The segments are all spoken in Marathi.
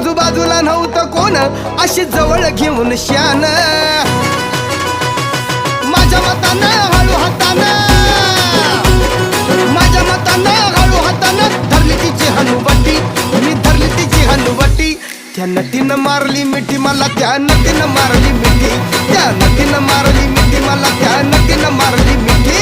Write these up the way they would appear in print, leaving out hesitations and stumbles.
आजूबाजूला नव्हतं कोण अशी जवळ घेऊन शान माझ्या मतानं हळू हातानं माझ्या मतानं हळू हातानं धरली तिची हनुवटी मी धरली तिची हनुवटी त्या नटीनं मारली मिठी मला त्या नटीनं मारली मिठी त्या नटीनं मारली मिठी मला त्या नटीनं मारली मिठी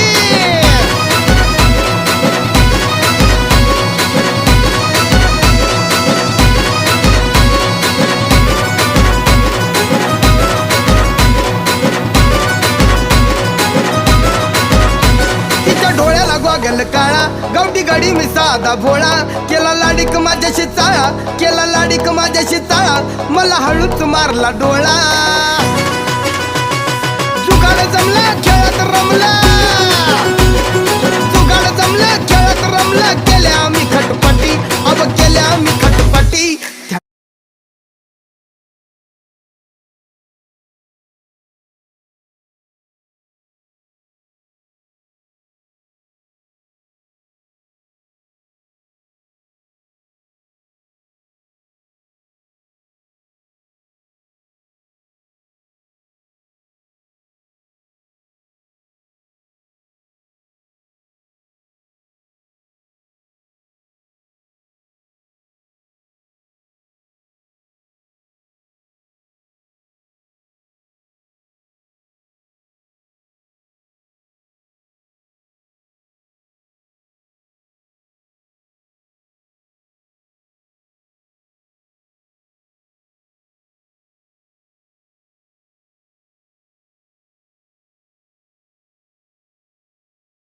गल काळा गावठी गाडी मी साधा भोळा केला लाडीक माझ्याशी चाळा केला लाडीक माझ्याशी चाळा मला हळूच मारला डोळा जुगाड जमला खेळत रमला जुगाड जमला खेळत रमला केल्या आम्ही खटपटी अब केल्या आम्ही खटपटी